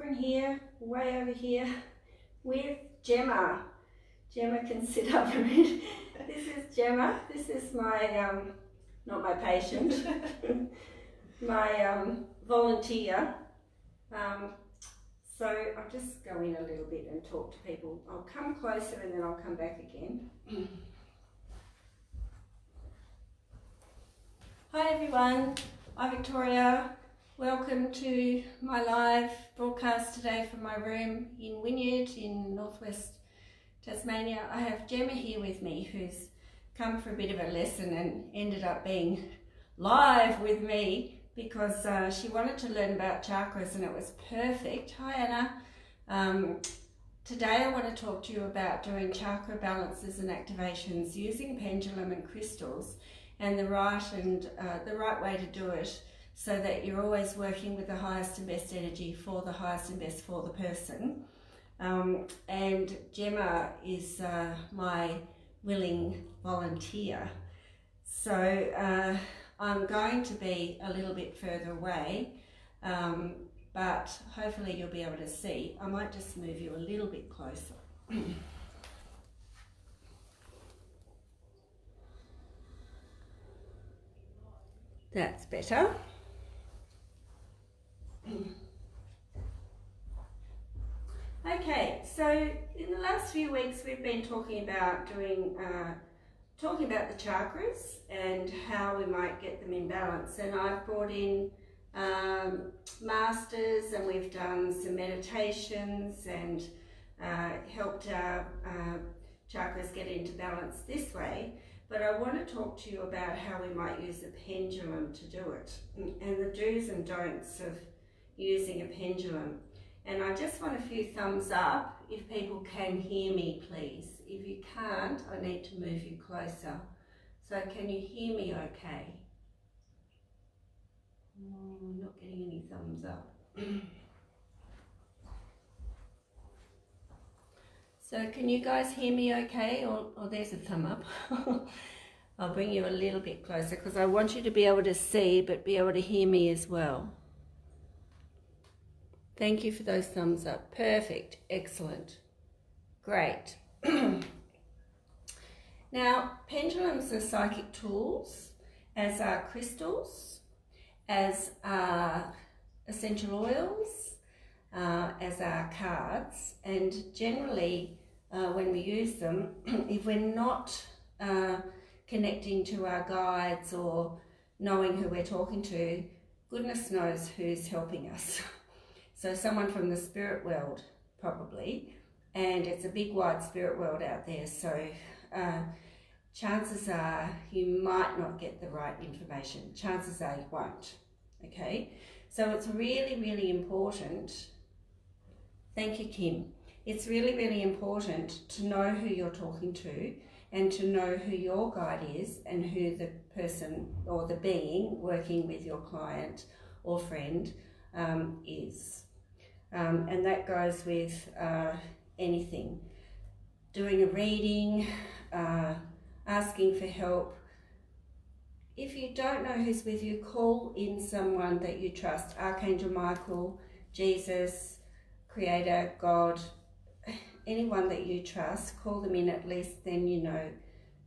Cochrane here, way over here, with Gemma. Gemma can sit up a bit. This is Gemma. This is my, not my patient, my volunteer. So I'll just go in a little bit and talk to people. I'll come closer and then I'll come back again. Hi everyone, I'm Victoria. Welcome to my live broadcast today from my room in Wynyard in northwest Tasmania. I have Gemma here with me, who's come for a bit of a lesson and ended up being live with me because she wanted to learn about chakras and it was perfect. Hi Anna. Today I want to talk to you about doing chakra balances and activations using pendulum and crystals, and the right way to do it so that you're always working with the highest and best energy for the highest and best for the person. And Gemma is my willing volunteer. So I'm going to be a little bit further away, but hopefully you'll be able to see. I might just move you a little bit closer. That's better. Okay, so in the last few weeks we've been talking about the chakras and how we might get them in balance, and I've brought in masters and we've done some meditations and helped our chakras get into balance this way. But I want to talk to you about how we might use a pendulum to do it and the do's and don'ts of using a pendulum. And I just want a few thumbs up if people can hear me, please. If you can't, I need to move you closer. So can you hear me okay? Oh, I'm not getting any thumbs up. So can you guys hear me okay? Or there's a thumb up. I'll bring you a little bit closer because I want you to be able to see but be able to hear me as well. Thank you for those thumbs up. Perfect. Excellent. Great. Now, pendulums are psychic tools, as are crystals, as are essential oils, as are cards, and generally when we use them, if we're not connecting to our guides or knowing who we're talking to, goodness knows who's helping us. So someone from the spirit world probably, and it's a big wide spirit world out there, so chances are you might not get the right information. Chances are you won't, okay? So it's really, really important. Thank you, Kim. It's really, really important to know who you're talking to and to know who your guide is and who the person or the being working with your client or friend is. And that goes with anything. Doing a reading, asking for help. If you don't know who's with you, call in someone that you trust. Archangel Michael, Jesus, Creator, God, anyone that you trust, call them in at least, then you know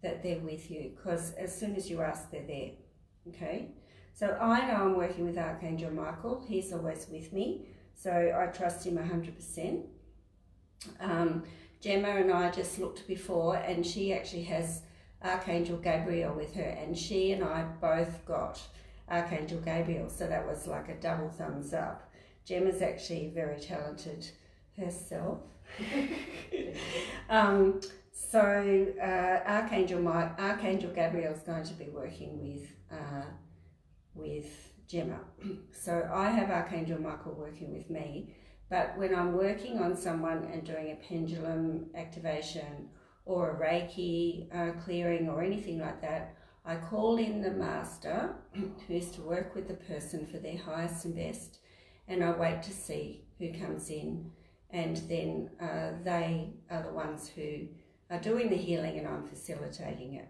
that they're with you, because as soon as you ask, they're there, okay? So I know I'm working with Archangel Michael. He's always with me, so I trust him 100%. Gemma and I just looked before, and she actually has Archangel Gabriel with her, and she and I both got Archangel Gabriel, so that was like a double thumbs up. Gemma's actually very talented herself. Archangel Gabriel is going to be working with Gemma. So I have Archangel Michael working with me, but when I'm working on someone and doing a pendulum activation or a Reiki clearing or anything like that, I call in the master who's to work with the person for their highest and best, and I wait to see who comes in, and then they are the ones who are doing the healing and I'm facilitating it.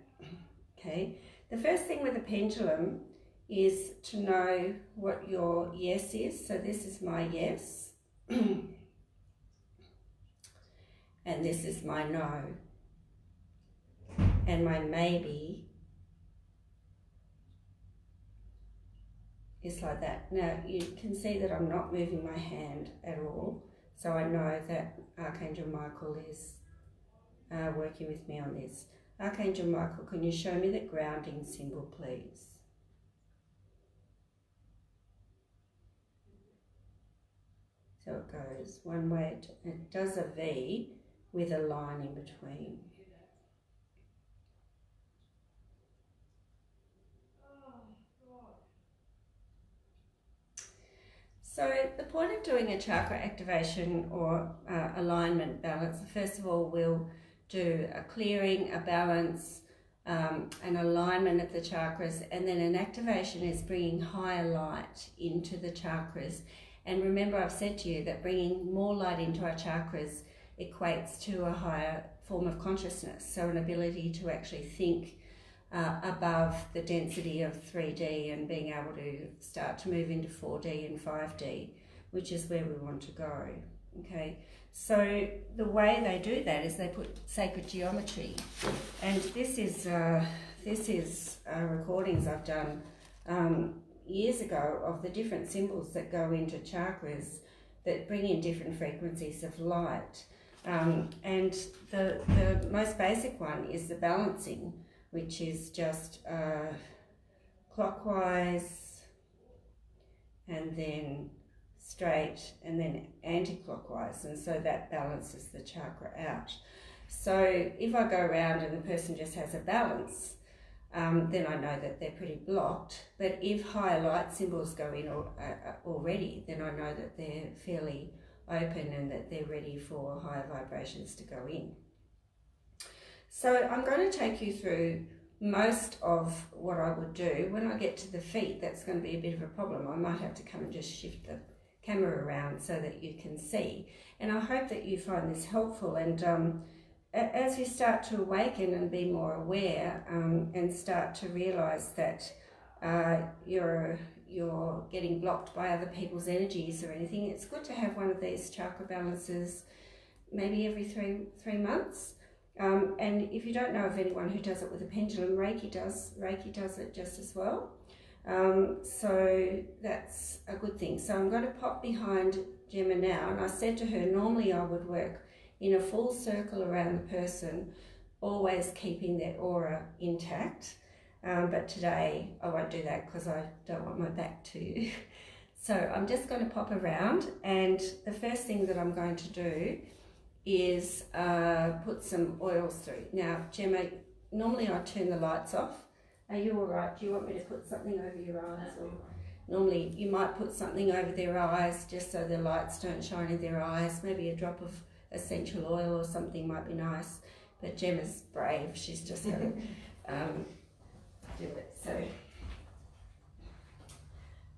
Okay. The first thing with a pendulum is to know what your yes is. So this is my yes. And this is my no. And my maybe is like that. Now you can see that I'm not moving my hand at all. So I know that Archangel Michael is working with me on this. Archangel Michael, can you show me the grounding symbol, please? So it goes one way, it does a V with a line in between. So the point of doing a chakra activation or alignment balance, first of all, we'll do a clearing, a balance, an alignment of the chakras, and then an activation is bringing higher light into the chakras. And remember, I've said to you that bringing more light into our chakras equates to a higher form of consciousness, so an ability to actually think above the density of 3D and being able to start to move into 4D and 5D, which is where we want to go. Okay, so the way they do that is they put sacred geometry, and this is recordings I've done years ago of the different symbols that go into chakras that bring in different frequencies of light. And the most basic one is the balancing, which is just clockwise and then straight and then anti-clockwise, and so that balances the chakra out. So if I go around and the person just has a balance, then I know that they're pretty blocked. But if higher light symbols go in already, then I know that they're fairly open and that they're ready for higher vibrations to go in. So I'm going to take you through most of what I would do. When I get to the feet, that's going to be a bit of a problem. I might have to come and just shift the camera around so that you can see. And I hope that you find this helpful. And as you start to awaken and be more aware and start to realise that you're getting blocked by other people's energies or anything, it's good to have one of these chakra balances maybe every three months. And if you don't know of anyone who does it with a pendulum, Reiki does it just as well. So that's a good thing. So I'm going to pop behind Gemma now, and I said to her, normally I would work in a full circle around the person, always keeping their aura intact. But today I won't do that because I don't want my back to you. So I'm just going to pop around, and the first thing that I'm going to do is put some oils through. Now, Gemma, normally I turn the lights off. Are you all right? Do you want me to put something over your eyes? Or normally you might put something over their eyes just so the lights don't shine in their eyes. Maybe a drop of essential oil or something might be nice. But Gemma's brave. She's just going to do it. So,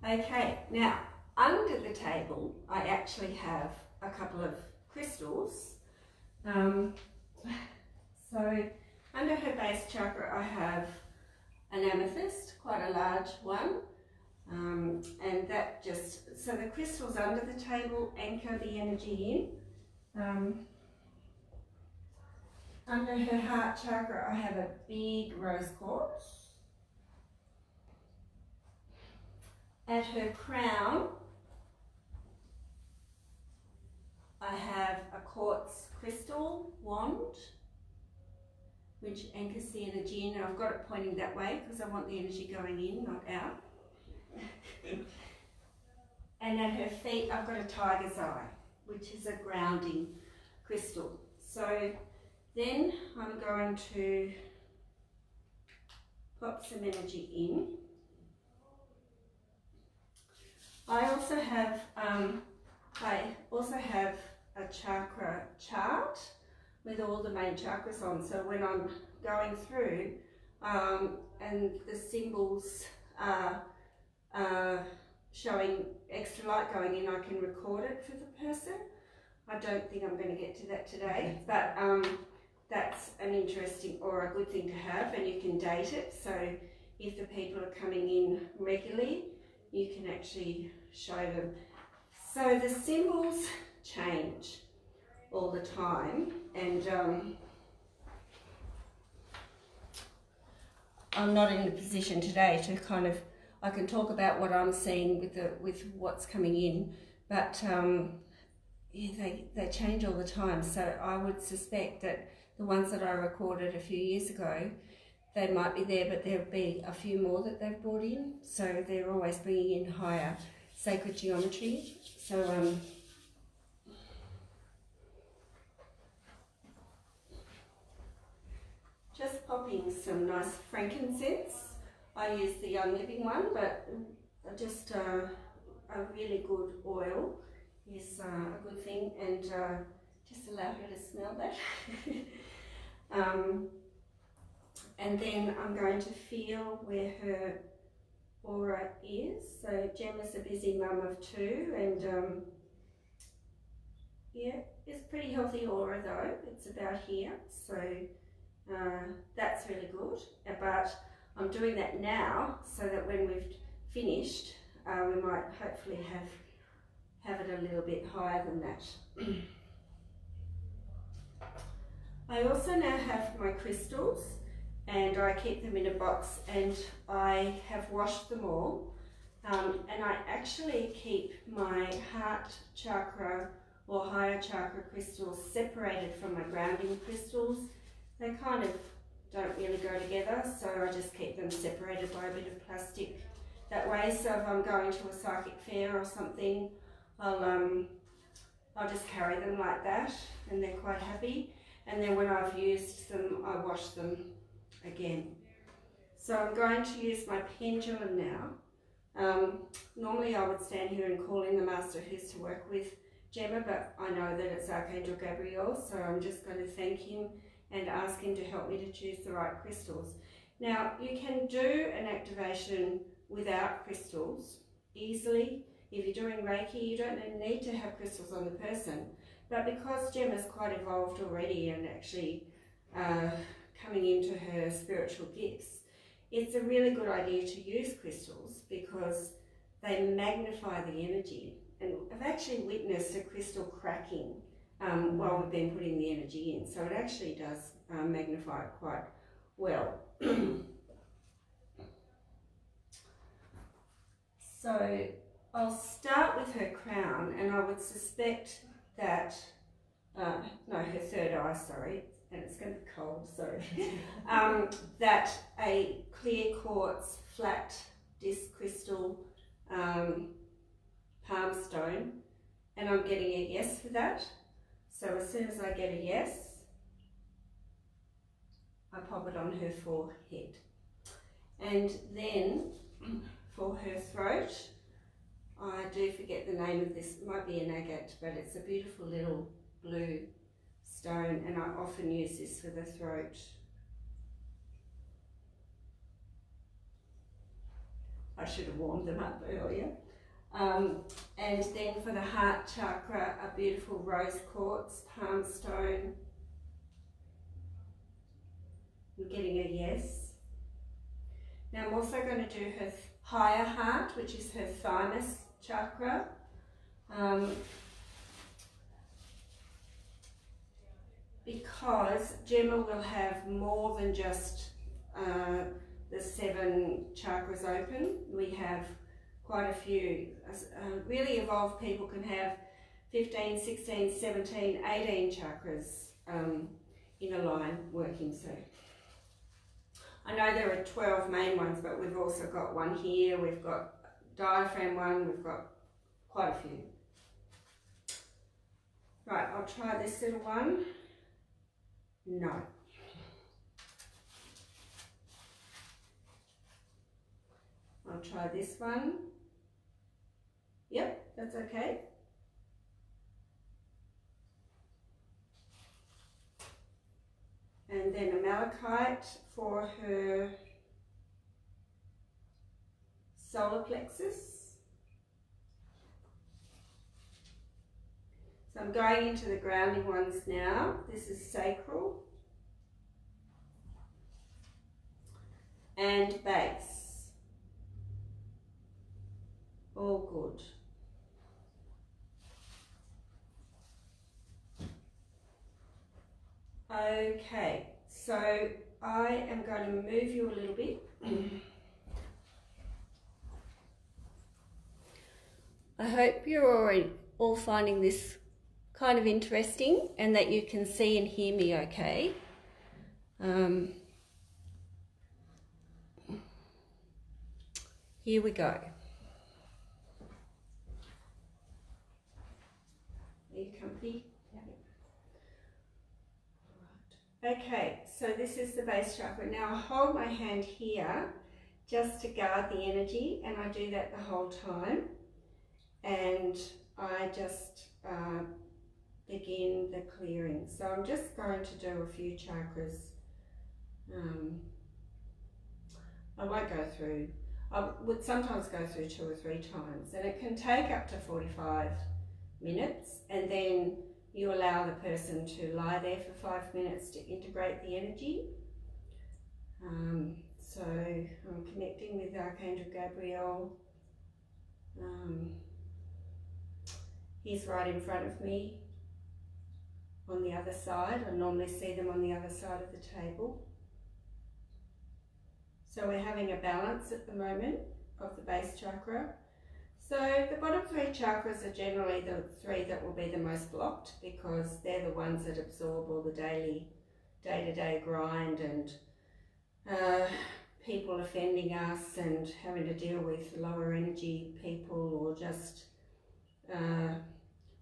okay. Now, under the table, I actually have a couple of crystals. So under her base chakra I have an amethyst, quite a large one, and that just, so the crystals under the table anchor the energy in. Under her heart chakra I have a big rose quartz. At her crown I have a quartz crystal wand, which anchors the energy in. I've got it pointing that way because I want the energy going in, not out. And at her feet, I've got a tiger's eye, which is a grounding crystal. So then I'm going to pop some energy in. I also have a chakra chart with all the main chakras on. So when I'm going through and the symbols are showing extra light going in, I can record it for the person. I don't think I'm going to get to that today, but that's an interesting or a good thing to have, and you can date it. So if the people are coming in regularly, you can actually show them. So the symbols change all the time, and I'm not in a position today to kind of, I can talk about what I'm seeing with what's coming in, but yeah, they change all the time. So I would suspect that the ones that I recorded a few years ago, they might be there, but there'll be a few more that they've brought in. So they're always bringing in higher sacred geometry. So just popping some nice frankincense. I use the Young Living one, but just a really good oil is a good thing, and just allow her to smell that. And then I'm going to feel where her aura is. So Gemma's a busy mum of 2, and yeah, it's pretty healthy aura though. It's about here, so that's really good. But I'm doing that now so that when we've finished, we might hopefully have it a little bit higher than that. I also now have my crystals, and I keep them in a box, and I have washed them all, and I actually keep my heart chakra or higher chakra crystals separated from my grounding crystals. They kind of don't really go together, so I just keep them separated by a bit of plastic that way. So if I'm going to a psychic fair or something, I'll just carry them like that, and they're quite happy. And then when I've used them, I wash them again. So I'm going to use my pendulum now. Normally I would stand here and call in the master who's to work with Gemma, but I know that it's Archangel Gabriel, so I'm just going to thank him and ask him to help me to choose the right crystals. Now, you can do an activation without crystals easily. If you're doing Reiki, you don't need to have crystals on the person. But because Gemma's quite evolved already and actually coming into her spiritual gifts, it's a really good idea to use crystals because they magnify the energy. And I've actually witnessed a crystal cracking while we've been putting the energy in. So it actually does magnify it quite well. So I'll start with her crown, and I would suspect that, no, her third eye, sorry, and it's going to be cold, sorry, that a clear quartz, flat disc crystal palm stone, and I'm getting a yes for that. So as soon as I get a yes, I pop it on her forehead. And then for her throat, I do forget the name of this, it might be an agate, but it's a beautiful little blue stone, and I often use this for the throat. I should have warmed them up earlier. And then for the heart chakra, a beautiful rose quartz palm stone. I'm getting a yes. Now I'm also going to do her higher heart, which is her thymus chakra. Because Gemma will have more than just the 7 chakras open. We have quite a few. Really evolved people can have 15, 16, 17, 18 chakras in a line working. So I know there are 12 main ones, but we've also got one here, we've got diaphragm one, we've got quite a few. Right, I'll try this little one. No. I'll try this one. Yep, that's okay. And then a malachite for her solar plexus. So I'm going into the grounding ones now. This is sacral and base. All good. Okay, so I am going to move you a little bit. I hope you're all finding this kind of interesting and that you can see and hear me okay. Here we go. Are you comfy? Right. Okay, so this is the base chakra. Now I hold my hand here just to guard the energy, and I do that the whole time. And I just begin the clearing. So I'm just going to do a few chakras. I won't go through, I would sometimes go through 2 or 3 times, and it can take up to 45 minutes, and then you allow the person to lie there for 5 minutes to integrate the energy. So I'm connecting with Archangel Gabriel. He's right in front of me on the other side. I normally see them on the other side of the table. So we're having a balance at the moment of the base chakra. So the bottom 3 chakras are generally the 3 that will be the most blocked, because they're the ones that absorb all the daily, day-to-day grind and people offending us and having to deal with lower energy people, or just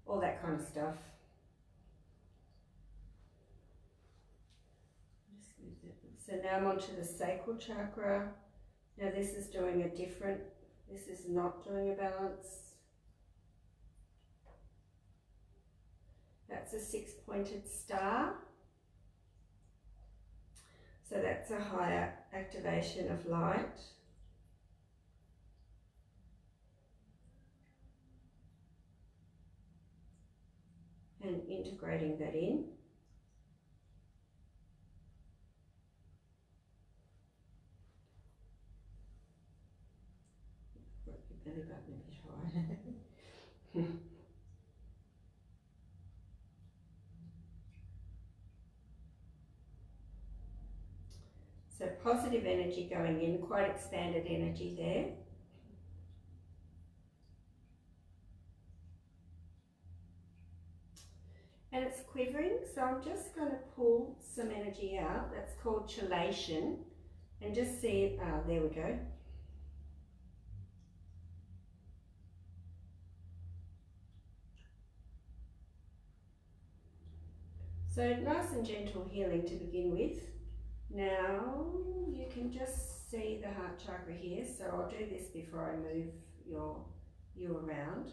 all that kind of stuff. So now I'm onto the sacral chakra. Now this is doing a different, this is not doing a balance. That's a 6-pointed star. So that's a higher activation of light. And integrating that in. Put your belly button a bit high. So positive energy going in, quite expanded energy there. And it's quivering, so I'm just going to pull some energy out. That's called chelation. And just see it, there we go. So nice and gentle healing to begin with. Now you can just see the heart chakra here, so I'll do this before I move you around.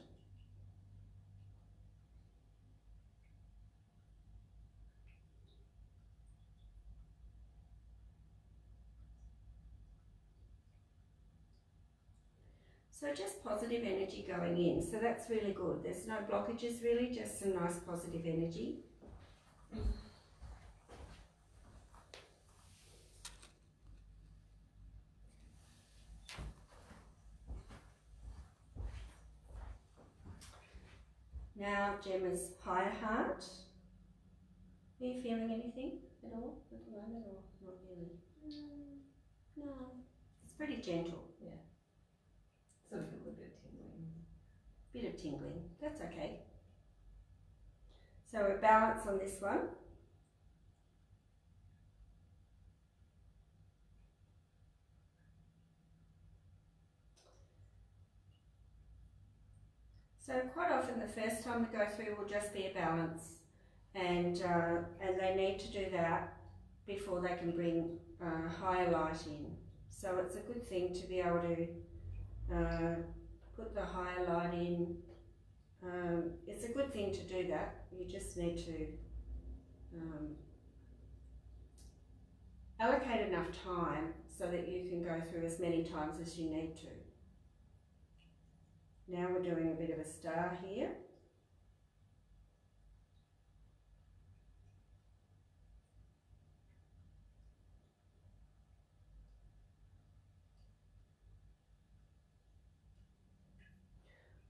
So just positive energy going in, so that's really good. There's no blockages really, just some nice positive energy. Now Gemma's higher heart. Are you feeling anything at all at the moment, or not really? No, it's pretty gentle. Yeah. So I feel a bit tingling. Bit of tingling, that's okay. So we're balanced on this one. So quite often the first time we go through will just be a balance, and they need to do that before they can bring higher light in. So it's a good thing to be able to put the higher light in. It's a good thing to do that. You just need to allocate enough time so that you can go through as many times as you need to. Now we're doing a bit of a star here.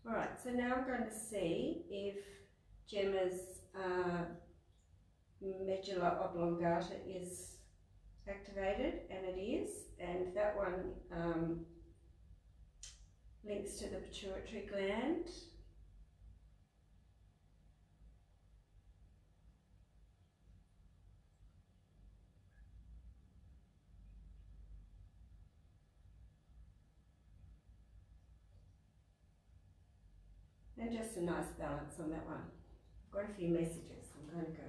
Alright, so now I'm going to see if Gemma's medulla oblongata is activated, and it is, and that one links to the pituitary gland. And just a nice balance on that one. I've got a few messages, I'm going to go.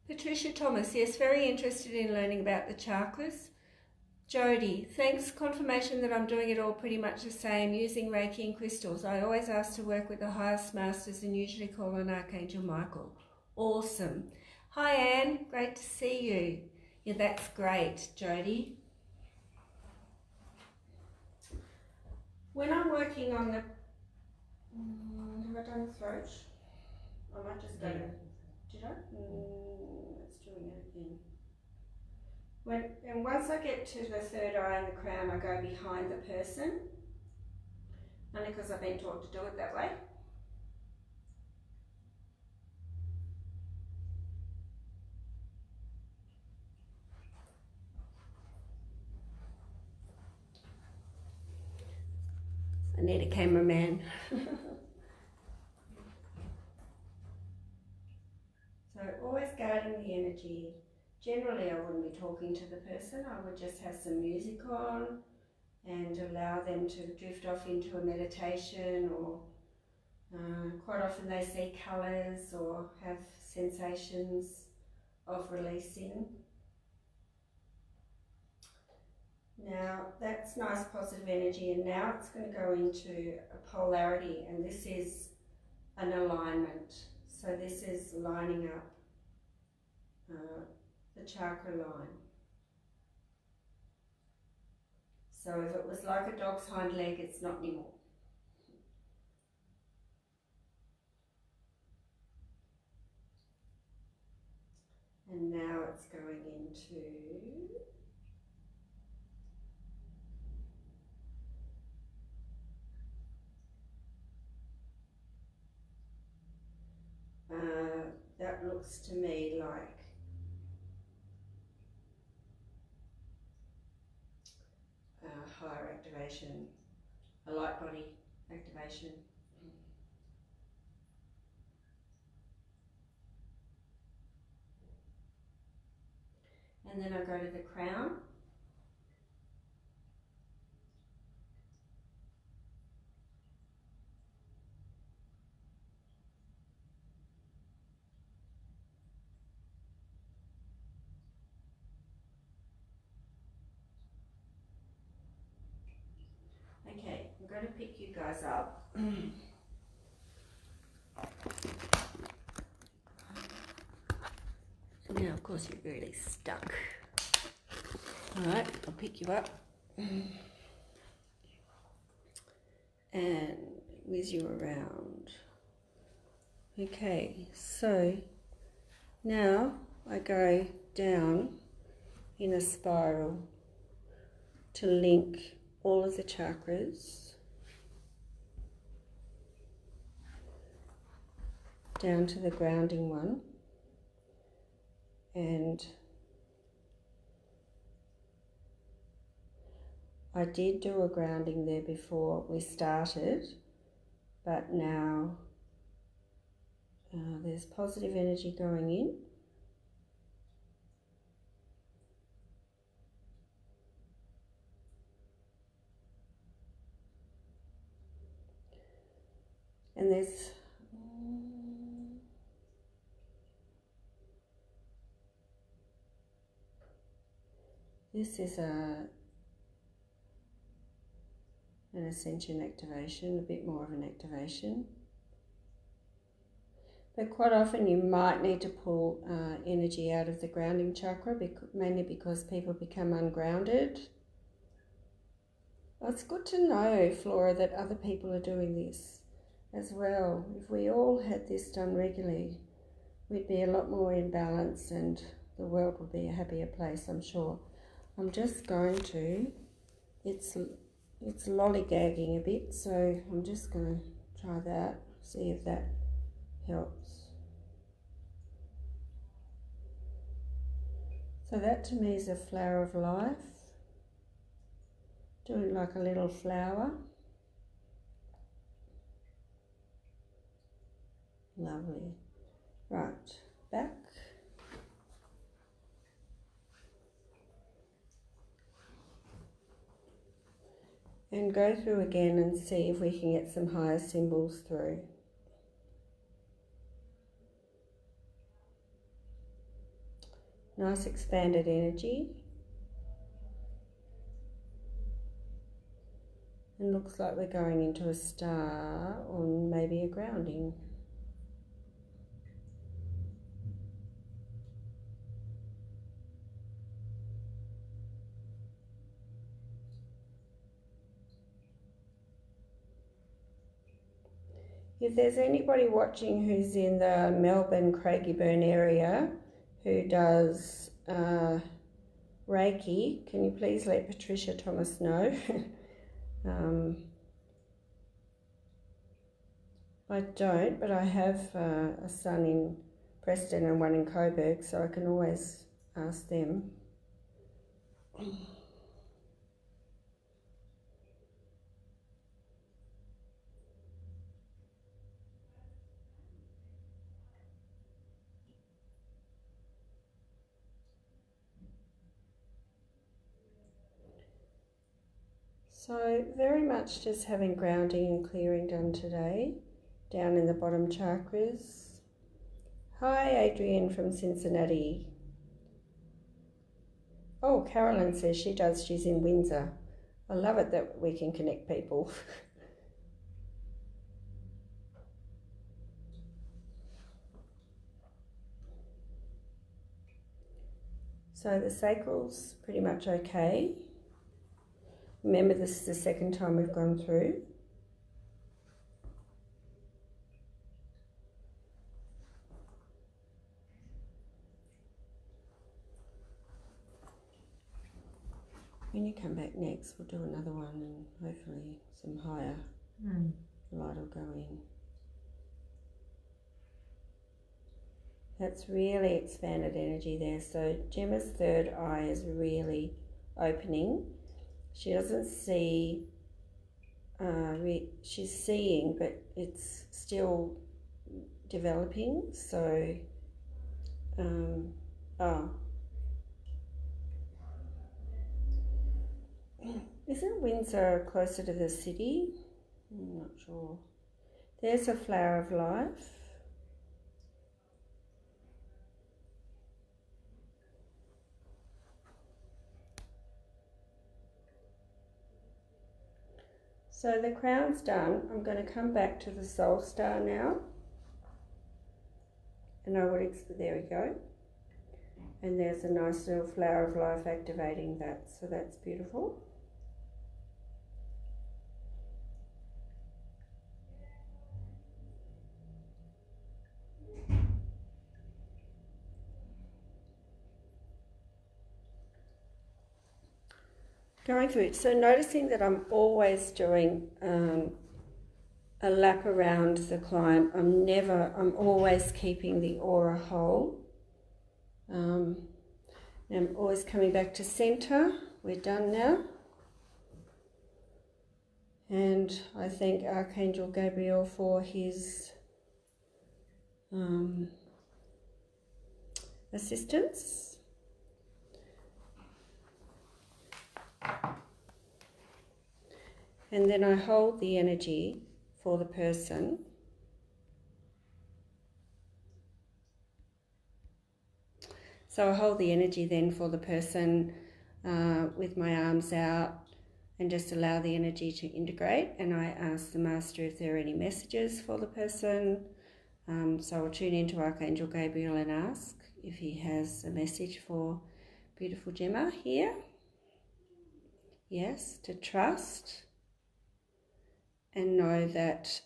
Patricia Thomas, yes, very interested in learning about the chakras. Jody, thanks, confirmation that I'm doing it all pretty much the same, using Reiki and crystals. I always ask to work with the highest masters and usually call on Archangel Michael. Awesome. Hi Anne, great to see you. Yeah, that's great, Jody. When I'm working on the... have I done the throat? I might just go to... Did I? It's doing it again. And once I get to the third eye and the crown, I go behind the person, only because I've been taught to do it that way. I need a cameraman. So always guarding the energy. Generally I wouldn't be talking to the person, I would just have some music on and allow them to drift off into a meditation, or quite often they see colours or have sensations of releasing. Now that's nice positive energy, and now it's going to go into a polarity, and this is an alignment. So this is lining up the chakra line. So if it was like a dog's hind leg, it's not anymore. And now it's going into that looks to me like higher activation, a light body activation. And then I go to the crown. Okay, I'm going to pick you guys up. Now, of course, you're really stuck. All right, I'll pick you up and whiz you around. Okay, so now I go down in a spiral to link all of the chakras down to the grounding one, and I did do a grounding there before we started, but now there's positive energy going in. And there's this is an ascension activation, a bit more of an activation. But quite often you might need to pull energy out of the grounding chakra, mainly because people become ungrounded. Well, it's good to know, Flora, that other people are doing this as well. If we all had this done regularly, we'd be a lot more in balance and the world would be a happier place, I'm sure. I'm just going to, it's lollygagging a bit, so I'm just going to try that, see if that helps. So that to me is a flower of life. Doing like a little flower. Lovely. Right, back. And go through again and see if we can get some higher symbols through. Nice expanded energy. And looks like we're going into a star or maybe a grounding. If there's anybody watching who's in the Melbourne, Craigieburn area who does Reiki, can you please let Patricia Thomas know? I don't, but I have a son in Preston and one in Coburg, so I can always ask them. So very much just having grounding and clearing done today, down in the bottom chakras. Hi Adrian from Cincinnati. Oh, Carolyn says she does, she's in Windsor. I love it that we can connect people. So the sacral's pretty much okay. Remember, this is the second time we've gone through. When you come back next, we'll do another one and hopefully some higher light will go in. That's really expanded energy there. So Gemma's third eye is really opening. She doesn't see, she's seeing, but it's still developing. So, isn't Windsor closer to the city? I'm not sure. There's a flower of life. So the crown's done. I'm going to come back to the soul star now. And I would, there we go. And there's a nice little flower of life activating that. So that's beautiful. Going through it, so noticing that I'm always doing a lap around the client. I'm always keeping the aura whole. I'm always coming back to center. We're done now. And I thank Archangel Gabriel for his assistance. And then I hold the energy for the person. So I hold the energy then for the person with my arms out and just allow the energy to integrate. And I ask the Master if there are any messages for the person. So I'll tune into Archangel Gabriel and ask if he has a message for beautiful Gemma here. Yes, to trust. And know that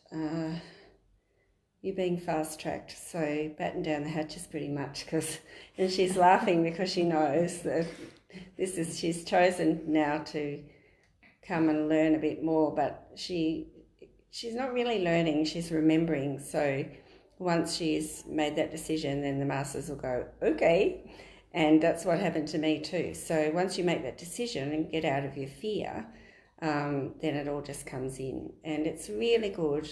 you're being fast-tracked, so batten down the hatches pretty much. And she's laughing because she knows that she's chosen now to come and learn a bit more, but she's not really learning, she's remembering. So once she's made that decision, then the masters will go, okay. And that's what happened to me too. So once you make that decision and get out of your fear, then it all just comes in. And it's really good.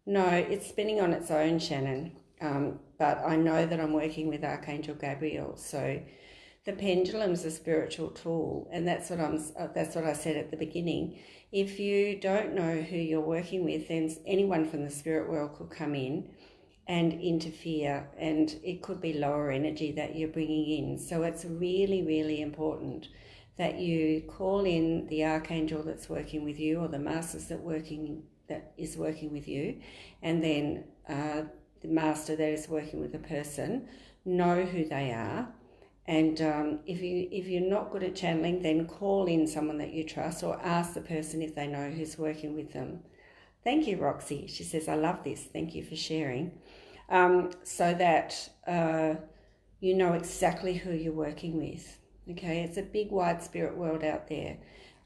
No, it's spinning on its own, Shannon. But I know that I'm working with Archangel Gabriel. So the pendulum's a spiritual tool, and that's what I said at the beginning. If you don't know who you're working with, then anyone from the spirit world could come in and interfere, and it could be lower energy that you're bringing in. So it's really, really important that you call in the archangel that's working with you, or the masters that is working with you, and then the master that is working with the person, know who they are. And if you're not good at channeling, then call in someone that you trust, or ask the person if they know who's working with them. Thank you, Roxy. She says, I love this. Thank you for sharing. So that you know exactly who you're working with. Okay, it's a big, wide spirit world out there.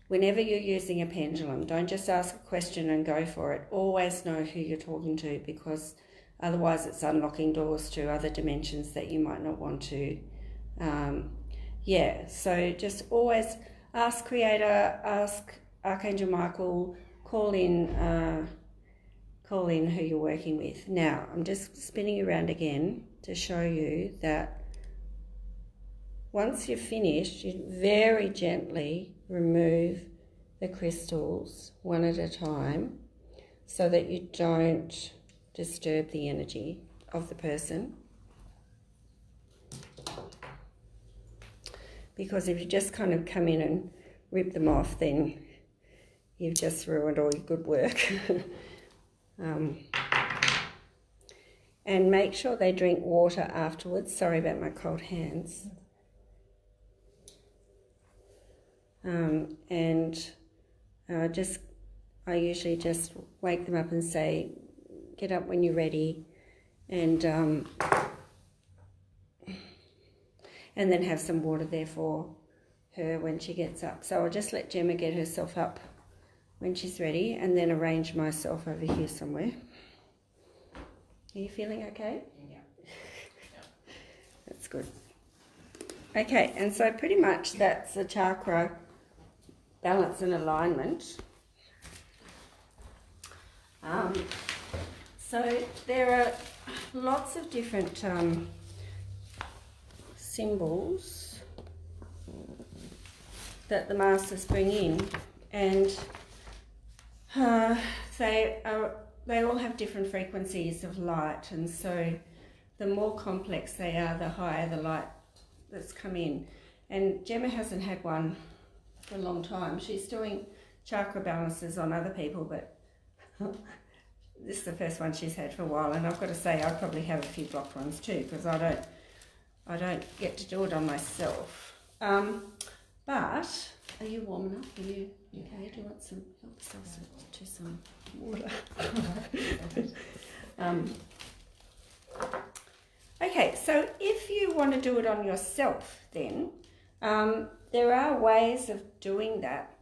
Whenever you're using a pendulum, don't just ask a question and go for it. Always know who you're talking to, because otherwise it's unlocking doors to other dimensions that you might not want to. So just always ask Creator, ask Archangel Michael, call in who you're working with. Now, I'm just spinning around again to show you that once you're finished, you very gently remove the crystals one at a time so that you don't disturb the energy of the person. Because if you just kind of come in and rip them off, then you've just ruined all your good work. And make sure they drink water afterwards. Sorry about my cold hands. I usually just wake them up and say, get up when you're ready, and then have some water there for her when she gets up. So I'll just let Gemma get herself up when she's ready, and then arrange myself over here somewhere. Are you feeling okay? Yeah. That's good. Okay, and so pretty much that's the chakra balance and alignment. So there are lots of different symbols that the masters bring in, and they all have different frequencies of light, and so the more complex they are, the higher the light that's come in. And Gemma hasn't had one for a long time. She's doing chakra balances on other people, but this is the first one she's had for a while, and I've got to say I probably have a few blocked ones too, because I don't get to do it on myself. But are you warm enough? Are you okay? Do you want some help yourself to some water? Okay, so if you want to do it on yourself, then there are ways of doing that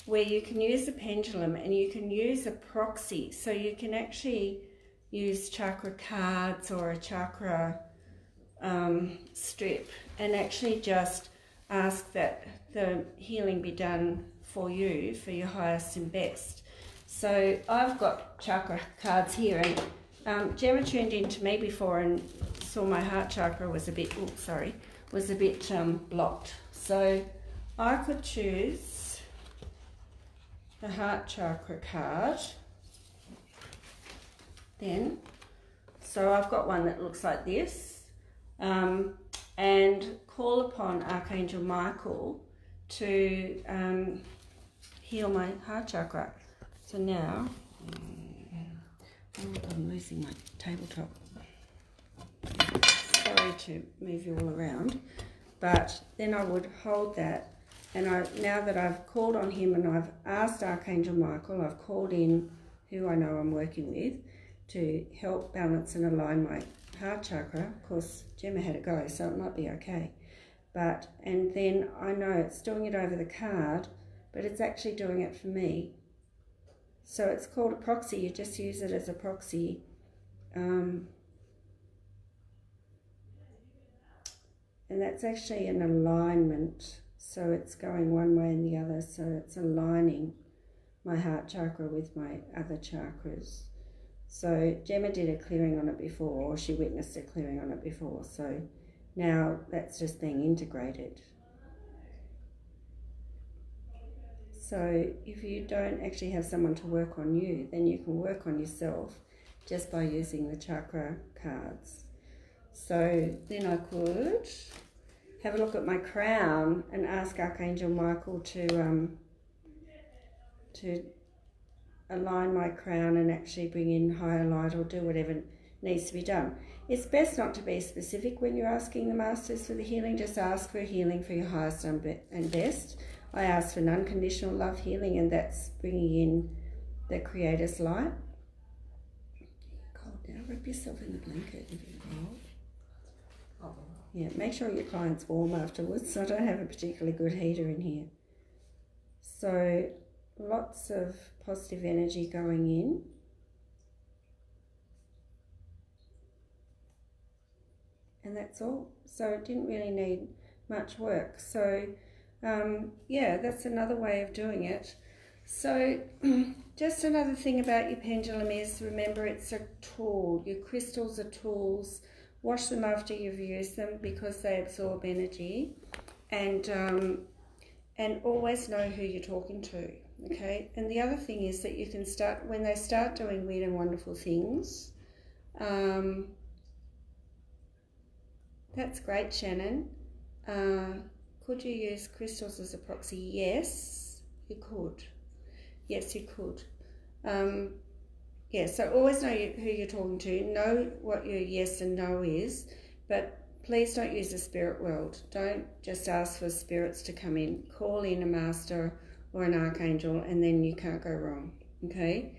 where you can use a pendulum and you can use a proxy. So you can actually use chakra cards or a chakra strip and actually just ask that the healing be done for you, for your highest and best. So I've got chakra cards here, and Gemma tuned in to me before and saw my heart chakra was a bit, blocked. So I could choose the heart chakra card then. So I've got one that looks like this, and call upon Archangel Michael to heal my heart chakra. So now, I'm losing my tabletop. Sorry to move you all around, but then I would hold that, and now that I've called on him and I've asked Archangel Michael, I've called in who I know I'm working with to help balance and align my heart chakra. Of course, Gemma had it go, so it might be okay. And then I know it's doing it over the card, but it's actually doing it for me. So it's called a proxy. You just use it as a proxy and that's actually an alignment. So it's going one way and the other. So it's aligning my heart chakra with my other chakras. So Gemma did a clearing on it before, or she witnessed a clearing on it before. So now that's just being integrated. So if you don't actually have someone to work on you, then you can work on yourself just by using the chakra cards. So then I could have a look at my crown and ask Archangel Michael to align my crown and actually bring in higher light or do whatever needs to be done. It's best not to be specific when you're asking the masters for the healing. Just ask for healing for your highest and best. I ask for an unconditional love healing, and that's bringing in the Creator's light. Cold now, wrap yourself in the blanket if you're cold. Oh. Yeah, make sure your client's warm afterwards. I don't have a particularly good heater in here. So lots of positive energy going in. And that's all. So it didn't really need much work. So yeah, that's another way of doing it. So just another thing about your pendulum is, remember, it's a tool. Your crystals are tools. Wash them after you've used them because they absorb energy. And always know who you're talking to, okay? And the other thing is that you can start, when they start doing weird and wonderful things, that's great, Shannon. Could you use crystals as a proxy? Yes, you could. Yes, you could. Yeah, so always know who you're talking to. Know what your yes and no is, but please don't use the spirit world. Don't just ask for spirits to come in. Call in a master or an archangel, and then you can't go wrong, okay?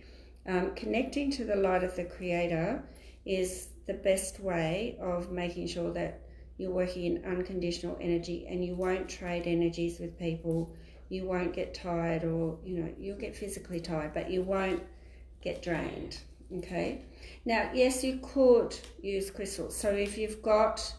Connecting to the light of the Creator is the best way of making sure that you're working in unconditional energy, and you won't trade energies with people. You won't get tired, or, you'll get physically tired, but you won't get drained, okay? Now, yes, you could use crystals. So if you've got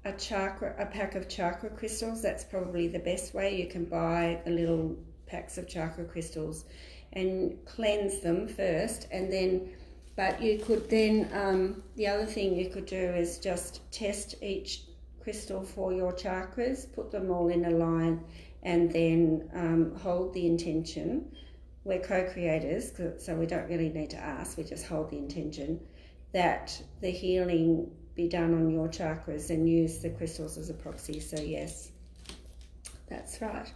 a pack of chakra crystals, that's probably the best way. You can buy the little packs of chakra crystals and cleanse them first, and then, but you could then, the other thing you could do is just test each crystal for your chakras, put them all in a line, and then hold the intention. We're co-creators, so we don't really need to ask, we just hold the intention that the healing be done on your chakras, and use the crystals as a proxy. So yes, that's right.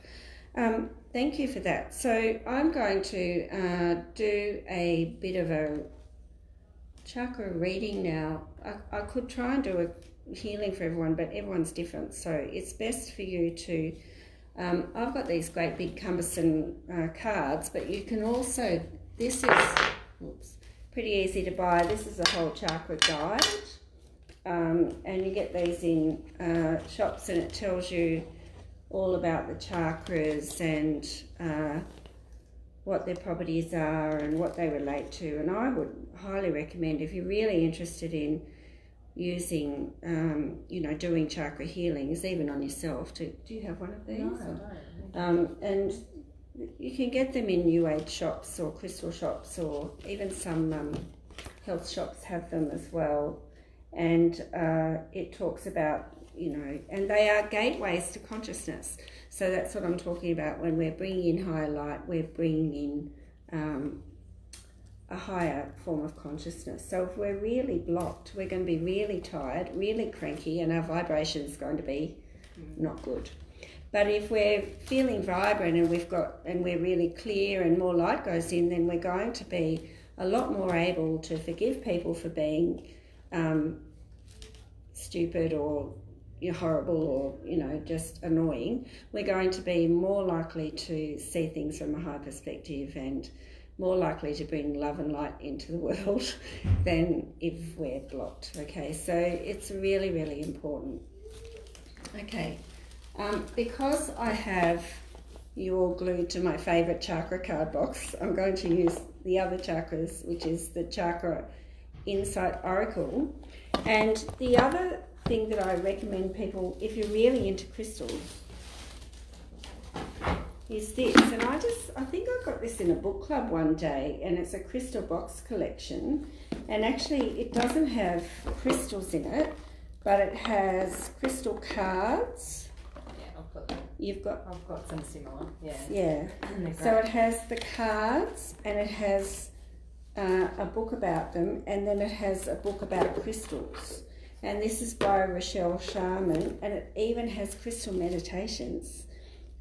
Thank you for that. So I'm going to do a bit of a chakra reading now. I could try and do a healing for everyone, but everyone's different, so it's best for you to I've got these great big cumbersome cards, but you can also, this is pretty easy to buy. This is a whole chakra guide, and you get these in shops, and it tells you all about the chakras and what their properties are and what they relate to. And I would highly recommend, if you're really interested in using, doing chakra healings, even on yourself. Do you have one of these? No, I don't. And you can get them in New Age shops or crystal shops, or even some health shops have them as well. And it talks about, and they are gateways to consciousness. So that's what I'm talking about. When we're bringing in higher light, we're bringing in a higher form of consciousness. So if we're really blocked, we're going to be really tired, really cranky, and our vibration is going to be not good. But if we're feeling vibrant and we're really clear and more light goes in, then we're going to be a lot more able to forgive people for being stupid or horrible or just annoying. We're going to be more likely to see things from a high perspective, and more likely to bring love and light into the world than if we're blocked, okay? So it's really, really important. Okay, because I have you all glued to my favourite chakra card box, I'm going to use the other chakras, which is the chakra Insight Oracle. And the other thing that I recommend people, if you're really into crystals, is this. And I think I got this in a book club one day, and it's a crystal box collection. And actually it doesn't have crystals in it, but it has crystal cards. I've got some similar. Yeah. So it has the cards, and it has a book about them, and then it has a book about crystals. And this is by Rochelle Sharman, and it even has crystal meditations.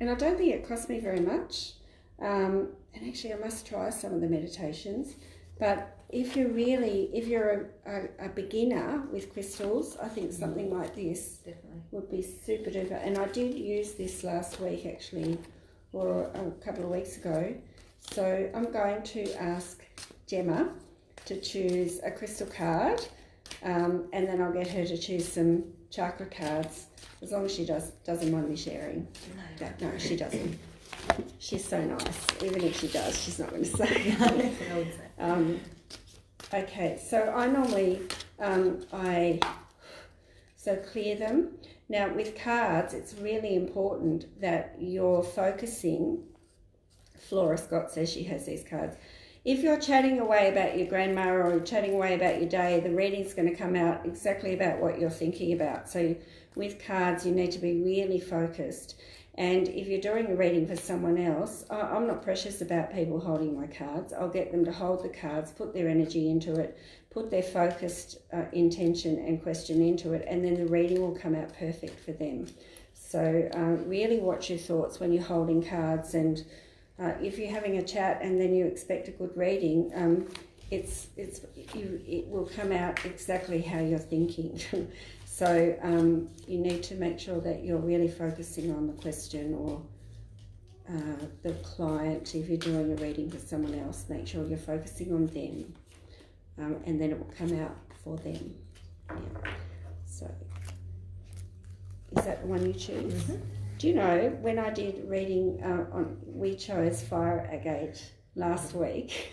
And I don't think it cost me very much. And actually I must try some of the meditations. But if you're a beginner with crystals, I think something like this Definitely would be super duper. And I did use this last week actually, or a couple of weeks ago. So I'm going to ask Gemma to choose a crystal card, and then I'll get her to choose some chakra cards, as long as she doesn't mind me sharing. No, she doesn't. She's so nice. Even if she does, she's not going to say. Okay, so I normally clear them. Now with cards, it's really important that you're focusing. Flora Scott says she has these cards. If you're chatting away about your grandma or you're chatting away about your day, the reading's going to come out exactly about what you're thinking about. So with cards, you need to be really focused. And if you're doing a reading for someone else, I'm not precious about people holding my cards. I'll get them to hold the cards, put their energy into it, put their focused intention and question into it, and then the reading will come out perfect for them. So really watch your thoughts when you're holding cards, and if you're having a chat and then you expect a good reading, it will come out exactly how you're thinking. So you need to make sure that you're really focusing on the question or the client. If you're doing a reading for someone else, make sure you're focusing on them, and then it will come out for them. Yeah. So is that the one you choose? Mm-hmm. Do you know, when I did reading we chose fire agate last week,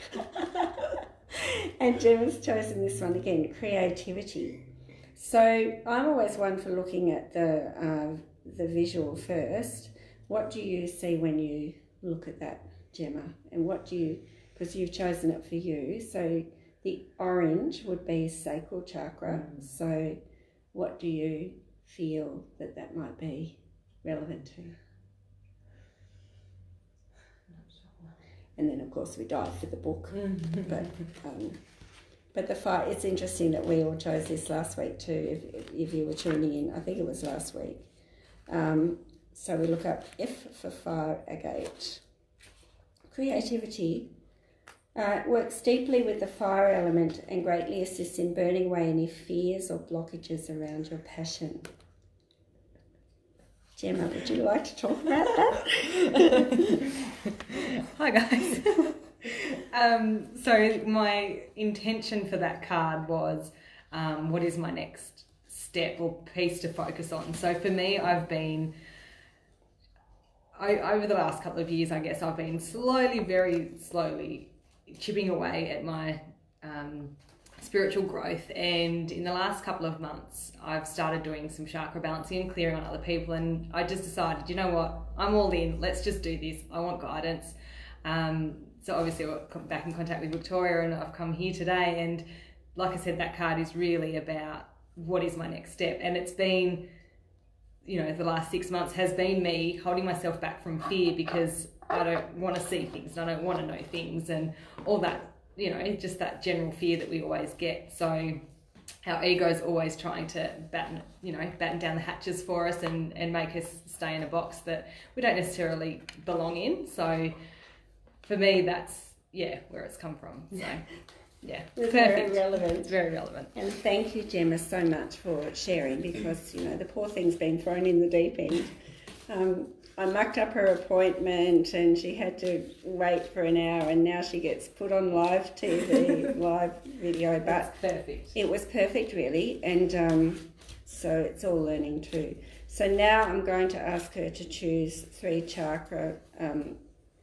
and Gemma's chosen this one again, creativity. So I'm always one for looking at the visual first. What do you see when you look at that, Gemma? And what do you, because you've chosen it for you, so the orange would be sacral chakra. So what do you feel that might be relevant to? And then of course we dive for the book. But the fire, it's interesting that we all chose this last week too, if you were tuning in. I think it was last week. So we look up F for fire agate. Creativity works deeply with the fire element and greatly assists in burning away any fears or blockages around your passion. Gemma, would you like to talk about that? Hi guys. So my intention for that card was, what is my next step or piece to focus on? So for me, over the last couple of years, I guess I've been very slowly chipping away at my spiritual growth, and in the last couple of months I've started doing some chakra balancing and clearing on other people, and I just decided, you know what, I'm all in, let's just do this. I want guidance. So obviously I got back in contact with Victoria, and I've come here today, and like I said, that card is really about what is my next step. And it's been, you know, the last 6 months has been me holding myself back from fear, because I don't want to see things, I don't want to know things, and all that, you know, just that general fear that we always get. So our ego's always trying to batten down the hatches for us and make us stay in a box that we don't necessarily belong in. So for me, that's, where it's come from. So, it's perfect. Very relevant. It's very relevant. And thank you, Gemma, so much for sharing, because, you know, the poor thing's been thrown in the deep end. I mucked up her appointment and she had to wait for an hour, and now she gets put on live TV, live video. But perfect. It was perfect, really, and so it's all learning too. So now I'm going to ask her to choose 3 chakra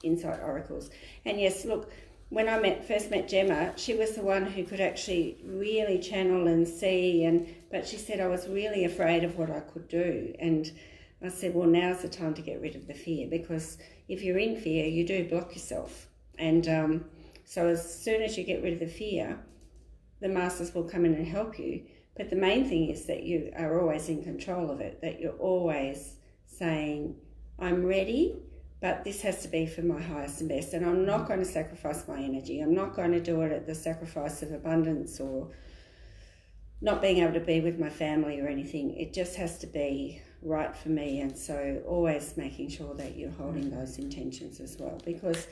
insight oracles. And yes, look, when I first met Gemma, she was the one who could actually really channel and see, but she said I was really afraid of what I could do. And I said, well, now's the time to get rid of the fear, because if you're in fear, you do block yourself. And so as soon as you get rid of the fear, the masters will come in and help you. But the main thing is that you are always in control of it, that you're always saying, I'm ready, but this has to be for my highest and best, and I'm not going to sacrifice my energy. I'm not going to do it at the sacrifice of abundance or not being able to be with my family or anything. It just has to be right for me. And so always making sure that you're holding those intentions as well, because,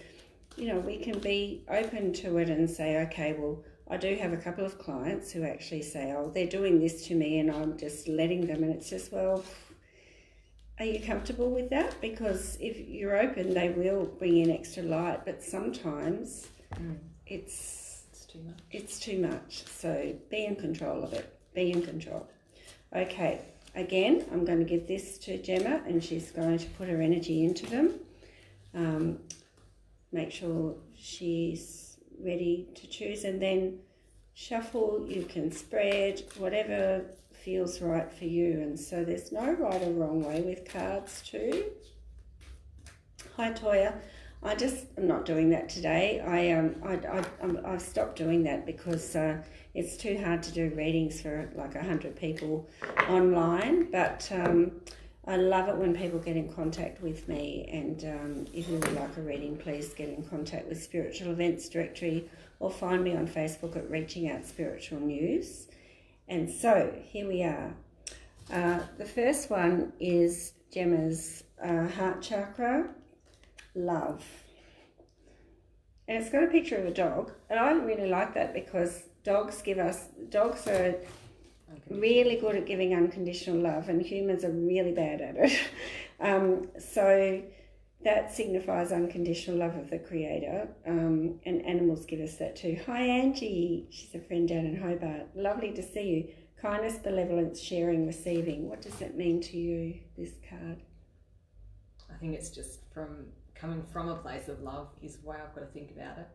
you know, we can be open to it and say, okay, well, I do have a couple of clients who actually say, oh, they're doing this to me and I'm just letting them. And it's just, well, are you comfortable with that? Because if you're open, they will bring in extra light, but sometimes it's too much. It's too much. So be in control of it. Be in control. Okay, again, I'm going to give this to Gemma and she's going to put her energy into them. Make sure she's ready to choose, and then shuffle. You can spread whatever feels right for you, and so there's no right or wrong way with cards too. Hi Toya, I'm not doing that today. I've stopped doing that because it's too hard to do readings for like 100 people online, but I love it when people get in contact with me, and if you would like a reading, please get in contact with Spiritual Events Directory or find me on Facebook at Reaching Out Spiritual News. And so here we are. The first one is Gemma's heart chakra, love. And it's got a picture of a dog. And I really like that because dogs are really good at giving unconditional love, and humans are really bad at it. So that signifies unconditional love of the Creator, and animals give us that too. Hi Angie, she's a friend down in Hobart. Lovely to see you. Kindness, benevolence, sharing, receiving. What does that mean to you, this card? I think it's just coming from a place of love is the way I've got to think about it.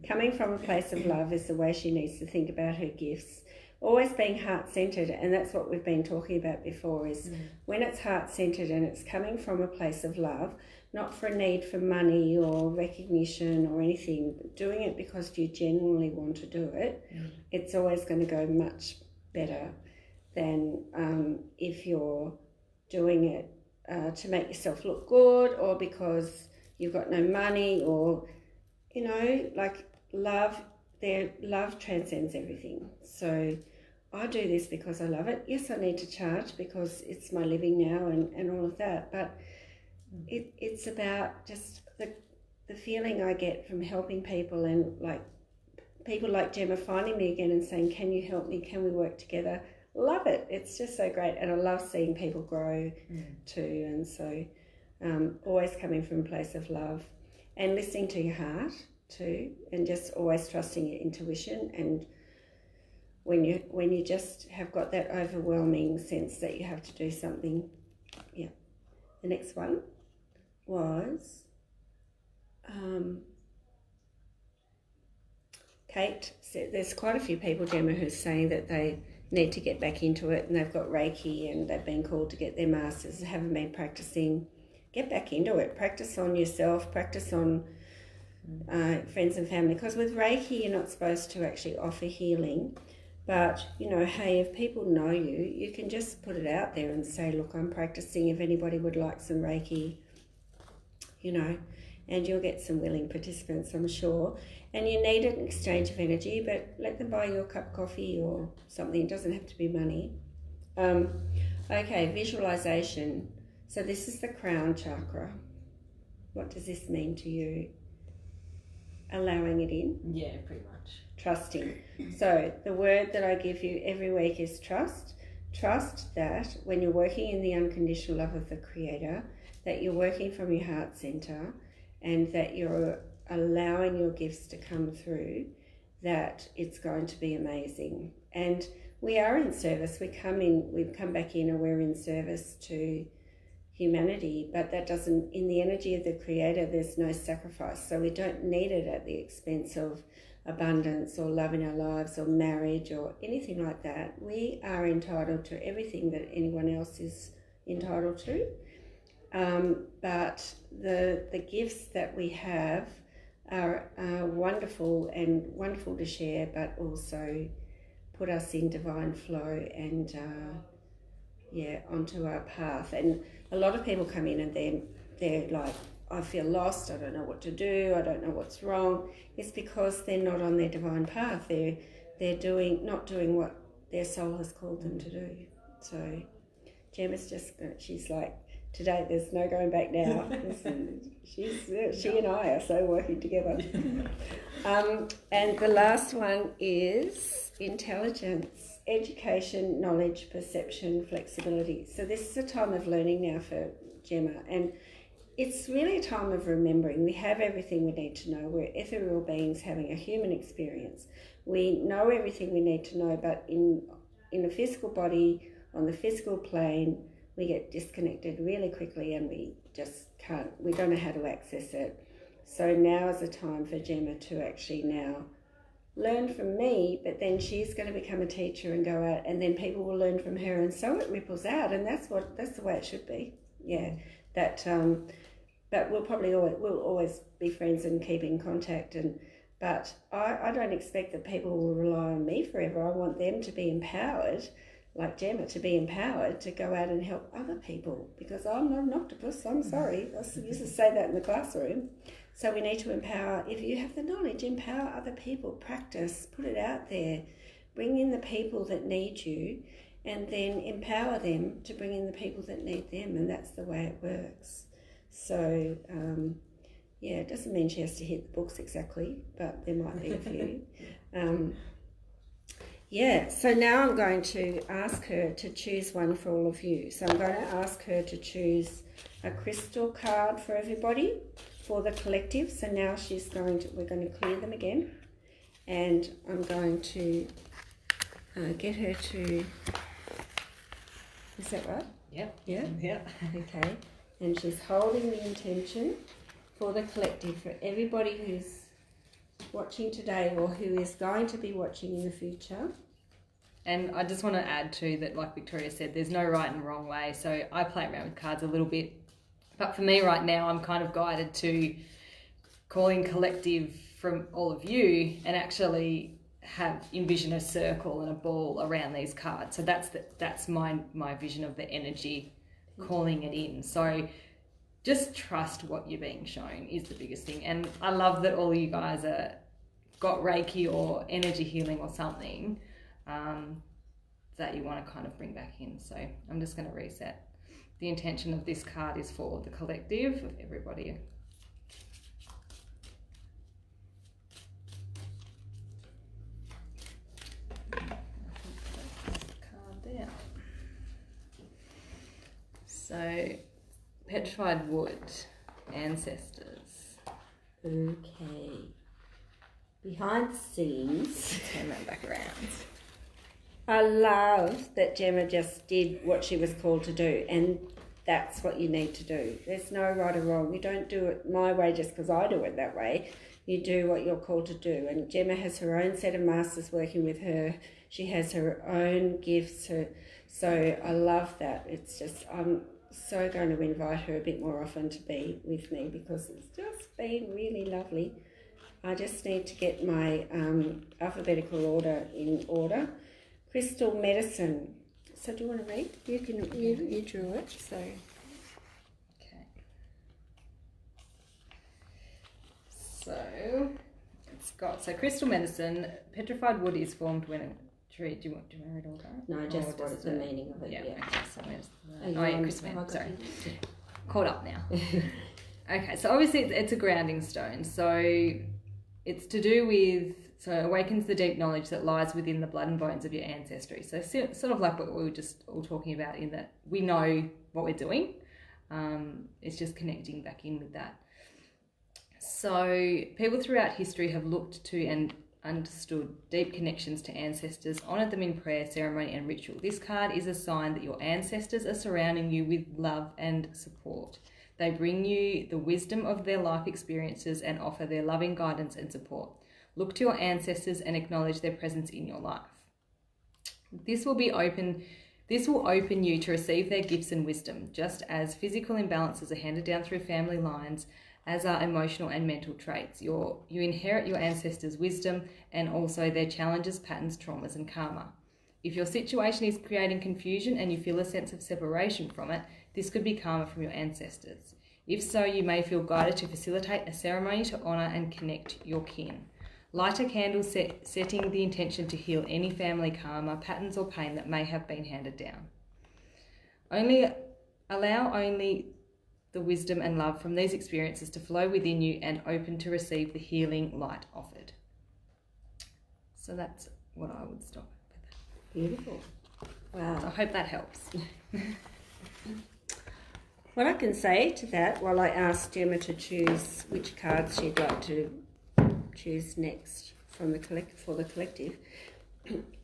Coming from a place of love is the way she needs to think about her gifts. Always being heart-centered, and that's what we've been talking about before, is when it's heart-centered and it's coming from a place of love, not for a need for money or recognition or anything, but doing it because you genuinely want to do it, it's always going to go much better than if you're doing it to make yourself look good, or because you've got no money, or, you know, like love transcends everything. So I do this because I love it. Yes, I need to charge because it's my living now and all of that, but it's about just the feeling I get from helping people, and like people like Gemma finding me again and saying, can you help me? Can we work together? Love it. It's just so great. And I love seeing people grow too. And so always coming from a place of love and listening to your heart too, and just always trusting your intuition. And when you just have got that overwhelming sense that you have to do something. Yeah. The next one was Kate said there's quite a few people, Gemma, who's saying that they need to get back into it, and they've got Reiki and they've been called to get their masters, haven't been practicing. Get back into it. Practice on yourself, practice on friends and family, because with Reiki you're not supposed to actually offer healing, but you know, hey, if people know you can just put it out there and say, look, I'm practicing, if anybody would like some Reiki, you know, and you'll get some willing participants, I'm sure. And you need an exchange of energy, but let them buy you a cup of coffee or something. It doesn't have to be money. Okay, visualization. So this is the crown chakra. What does this mean to you? Allowing it in? Yeah, pretty much. Trusting. So the word that I give you every week is trust. Trust that when you're working in the unconditional love of the Creator, that you're working from your heart center, and that you're allowing your gifts to come through, that it's going to be amazing. And we are in service. We've come back in, and we're in service to, humanity, but that doesn't, in the energy of the Creator, there's no sacrifice. So we don't need it at the expense of abundance or love in our lives or marriage or anything like that. We are entitled to everything that anyone else is entitled to. But the gifts that we have are wonderful and wonderful to share, but also put us in divine flow and onto our path. And a lot of people come in and they're like, I feel lost, I don't know what to do, I don't know what's wrong. It's because they're not on their divine path. They're not doing what their soul has called them to do. So Gemma's she's like, today there's no going back now. She and I are so working together. And the last one is intelligence, education, knowledge, perception, flexibility. So this is a time of learning now for Gemma, and it's really a time of remembering. We have everything we need to know. We're ethereal beings having a human experience. We know everything we need to know, but in a physical body, on the physical plane, we get disconnected really quickly and we just can't, we don't know how to access it. So now is the time for Gemma to actually now learn from me, but then she's going to become a teacher and go out, and then people will learn from her, and so it ripples out, and that's the way it should be. Yeah, that. But we'll always be friends and keep in contact. But I don't expect that people will rely on me forever. I want them to be empowered, like Gemma, to be empowered to go out and help other people, because I'm not an octopus. I'm sorry. I used to say that in the classroom. So we need to empower. If you have the knowledge, empower other people. Practice, put it out there. Bring in the people that need you, and then empower them to bring in the people that need them, and that's the way it works. So, it doesn't mean she has to hit the books exactly, but there might be a few. So now I'm going to ask her to choose one for all of you. So I'm going to ask her to choose a crystal card for everybody, for the collective. So now we're going to clear them again. And I'm going to get her to, is that right? Yeah. Yeah? Yeah. Okay. And she's holding the intention for the collective, for everybody who's watching today or who is going to be watching in the future. And I just want to add too that, like Victoria said, there's no right and wrong way. So I play around with cards a little bit. But for me right now, I'm kind of guided to calling collective from all of you and actually envision a circle and a ball around these cards. So that's my vision of the energy, calling it in. So just trust what you're being shown is the biggest thing. And I love that all you guys got Reiki or energy healing or something that you want to kind of bring back in. So I'm just going to reset. The intention of this card is for the collective of everybody. So, petrified wood, ancestors. Okay. Behind the scenes. Turn that back around. I love that Gemma just did what she was called to do, and that's what you need to do. There's no right or wrong. You don't do it my way just because I do it that way. You do what you're called to do. And Gemma has her own set of masters working with her. She has her own gifts. So I love that. It's just, I'm so going to invite her a bit more often to be with me because it's just been really lovely. I just need to get my alphabetical order in order. Crystal medicine. So do you want to read? You drew it, so. Okay. So it's got crystal medicine. Petrified wood is formed when a tree. Do you want to read all that? No, just what is the meaning of it? Yeah. Yeah. Okay. So crystal medicine. Sorry. You? Caught up now. Okay. So obviously it's a grounding stone. So it's to do with. So it awakens the deep knowledge that lies within the blood and bones of your ancestry. So sort of like what we were just all talking about, in that we know what we're doing. It's just connecting back in with that. So people throughout history have looked to and understood deep connections to ancestors, honour them in prayer, ceremony and ritual. This card is a sign that your ancestors are surrounding you with love and support. They bring you the wisdom of their life experiences and offer their loving guidance and support. Look to your ancestors and acknowledge their presence in your life. This will open you to receive their gifts and wisdom, just as physical imbalances are handed down through family lines, as are emotional and mental traits. You inherit your ancestors' wisdom and also their challenges, patterns, traumas, and karma. If your situation is creating confusion and you feel a sense of separation from it, this could be karma from your ancestors. If so, you may feel guided to facilitate a ceremony to honour and connect your kin. Light a candle setting the intention to heal any family karma, patterns or pain that may have been handed down. Allow the wisdom and love from these experiences to flow within you and open to receive the healing light offered. So that's what I would stop with. Beautiful. Wow. I hope that helps. What I can say to that, while I asked Gemma to choose which cards she'd like to choose next from for the collective,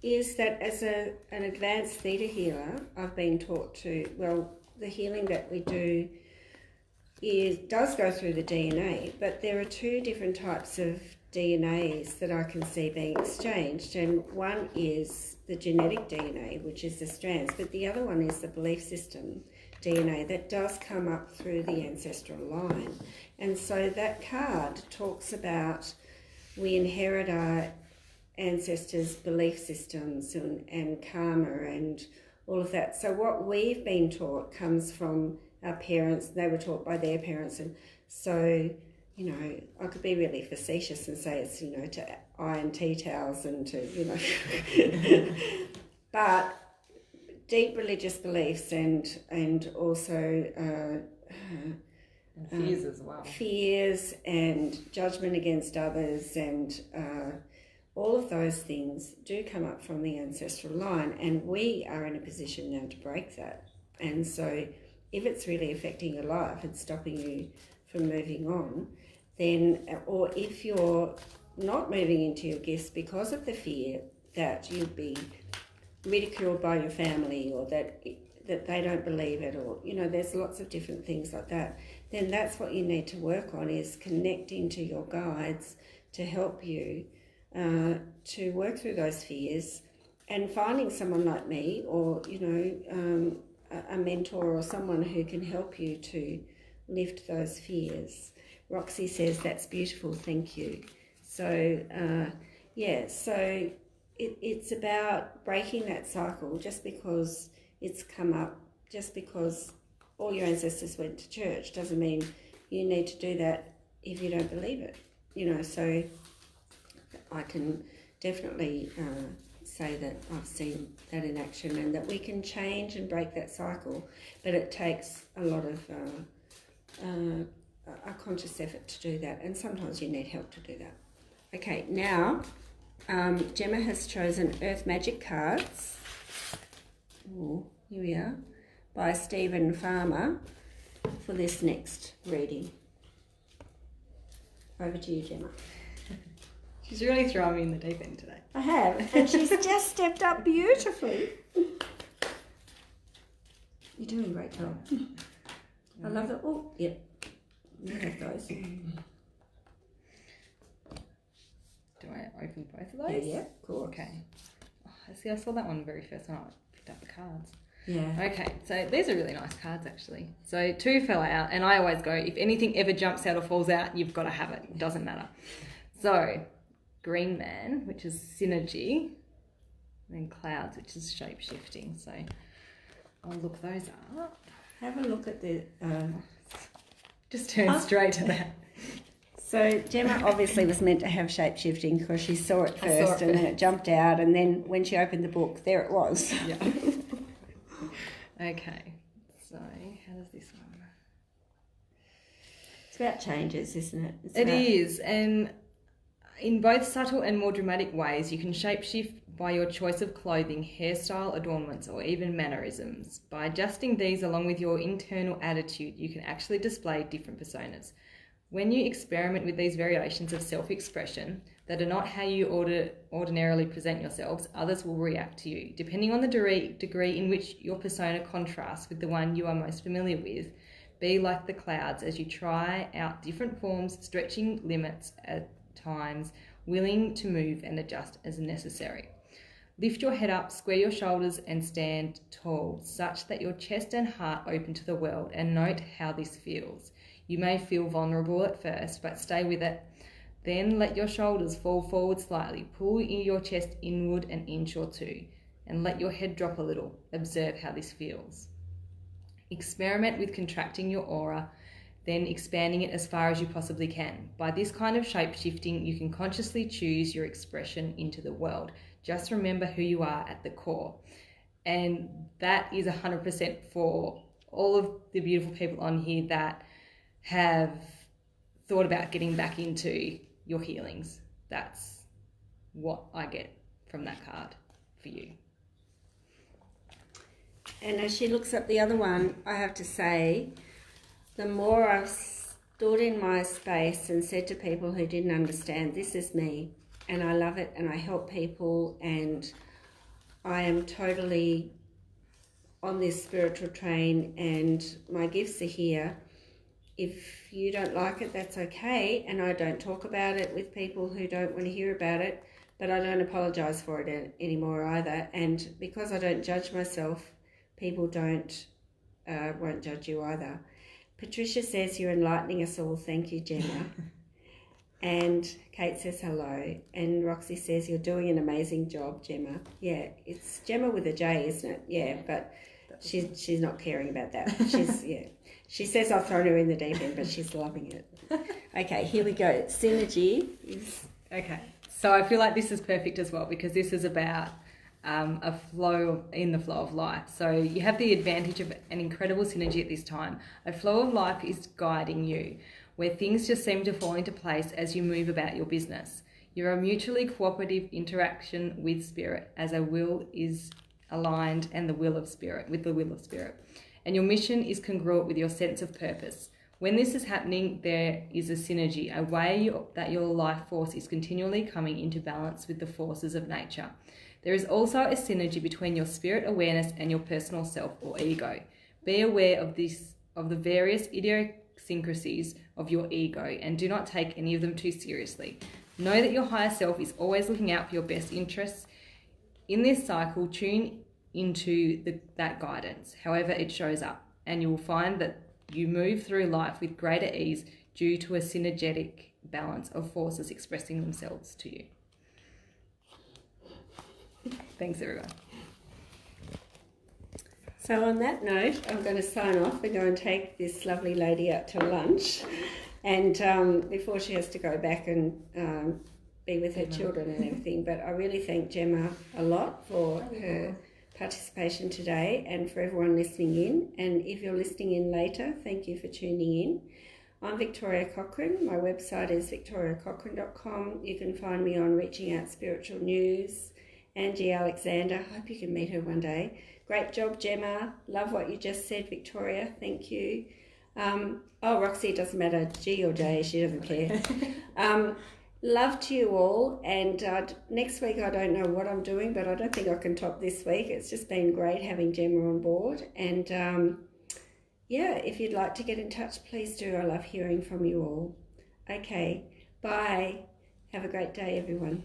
is that as an advanced theta healer, I've been taught the healing that we do does go through the DNA, but there are two different types of DNAs that I can see being exchanged, and one is the genetic DNA, which is the strands, but the other one is the belief system DNA that does come up through the ancestral line. And so that card talks about we inherit our ancestors' belief systems and karma and all of that. So what we've been taught comes from our parents. They were taught by their parents, and so I could be really facetious and say it's to iron tea towels and to but deep religious beliefs and also fears as well. Fears and judgment against others and all of those things do come up from the ancestral line, and we are in a position now to break that. And so if it's really affecting your life and stopping you from moving on, then, or if you're not moving into your gifts because of the fear that you'd be ridiculed by your family or that they don't believe it, or there's lots of different things like that, then that's what you need to work on, is connecting to your guides to help you to work through those fears, and finding someone like me or a mentor or someone who can help you to lift those fears. Roxy says that's beautiful, thank you. So so it's about breaking that cycle. Just because it's come up, just because all your ancestors went to church doesn't mean you need to do that if you don't believe it. So I can definitely say that I've seen that in action, and that we can change and break that cycle, but it takes a lot of a conscious effort to do that, and sometimes you need help to do that. Okay, now Gemma has chosen Earth Magic cards. Ooh, here we are, by Stephen Farmer for this next reading. Over to you, Gemma. She's really throwing me in the deep end today. I have, and she's just stepped up beautifully. You're doing a great job. I love it. Oh, yep. You have those. Do I open both of those? Yeah, cool. Okay. Oh, see, I saw that one very first when I picked up the cards. Yeah. Okay, so these are really nice cards actually. So 2 fell out, and I always go, if anything ever jumps out or falls out, you've got to have it. It doesn't matter. So Green Man, which is synergy, and then Clouds, which is shape-shifting. So I'll look those up. Have a look at the... Just turn straight to that. So Gemma obviously was meant to have shape-shifting because she saw it first and then it jumped out, and then when she opened the book, there it was. Yeah. Okay, so how does this one? It's about changes, isn't it? It is, and in both subtle and more dramatic ways, you can shapeshift by your choice of clothing, hairstyle, adornments, or even mannerisms. By adjusting these along with your internal attitude, you can actually display different personas. When you experiment with these variations of self-expression that are not how you ordinarily present yourselves, others will react to you. Depending on the degree in which your persona contrasts with the one you are most familiar with, be like the clouds as you try out different forms, stretching limits at times, willing to move and adjust as necessary. Lift your head up, square your shoulders and stand tall, such that your chest and heart open to the world, and note how this feels. You may feel vulnerable at first, but stay with it. Then let your shoulders fall forward slightly. Pull your chest inward an inch or two, and let your head drop a little. Observe how this feels. Experiment with contracting your aura, then expanding it as far as you possibly can. By this kind of shape-shifting, you can consciously choose your expression into the world. Just remember who you are at the core. And that is 100% for all of the beautiful people on here that have thought about getting back into your healings. That's what I get from that card for you. And as she looks up the other one, I have to say, the more I've stood in my space and said to people who didn't understand, this is me, and I love it, and I help people, and I am totally on this spiritual train, and my gifts are here. If you don't like it, that's okay, and I don't talk about it with people who don't want to hear about it, but I don't apologise for it anymore either. And because I don't judge myself, people won't judge you either. Patricia says you're enlightening us all. Thank you, Gemma. And Kate says hello. And Roxy says you're doing an amazing job, Gemma. Yeah, it's Gemma with a J, isn't it? Yeah, but she's not caring about that. She says I've thrown her in the deep end, but she's loving it. Okay, here we go. Synergy is... Okay, so I feel like this is perfect as well, because this is about a flow in the flow of life. So you have the advantage of an incredible synergy at this time. A flow of life is guiding you, where things just seem to fall into place as you move about your business. You're a mutually cooperative interaction with spirit, as a will is aligned and the will of spirit with the will of spirit. And your mission is congruent with your sense of purpose. When this is happening, there is a synergy, a way that your life force is continually coming into balance with the forces of nature. There is also a synergy between your spirit awareness and your personal self or ego. Be aware of the various idiosyncrasies of your ego, and do not take any of them too seriously. Know that your higher self is always looking out for your best interests. In this cycle, tune into that guidance, however it shows up, and you will find that you move through life with greater ease due to a synergetic balance of forces expressing themselves to you. Thanks, everyone. So on that note, I'm going to sign off and go and take this lovely lady out to lunch, and before she has to go back and be with her children and everything. But I really thank Gemma a lot for her participation today, and for everyone listening in. And if you're listening in later, thank you for tuning in. I'm Victoria Cochrane. My website is victoriacochrane.com. You can find me on Reaching Out Spiritual News. Angie Alexander, hope you can meet her one day. Great job, Gemma. Love what you just said, Victoria. Thank you. Roxy, it doesn't matter, G or J, she doesn't care. Love to you all, and next week I don't know what I'm doing, but I don't think I can top this week. It's just been great having Gemma on board, and if you'd like to get in touch, please do. I love hearing from you all. Okay, bye. Have a great day, everyone.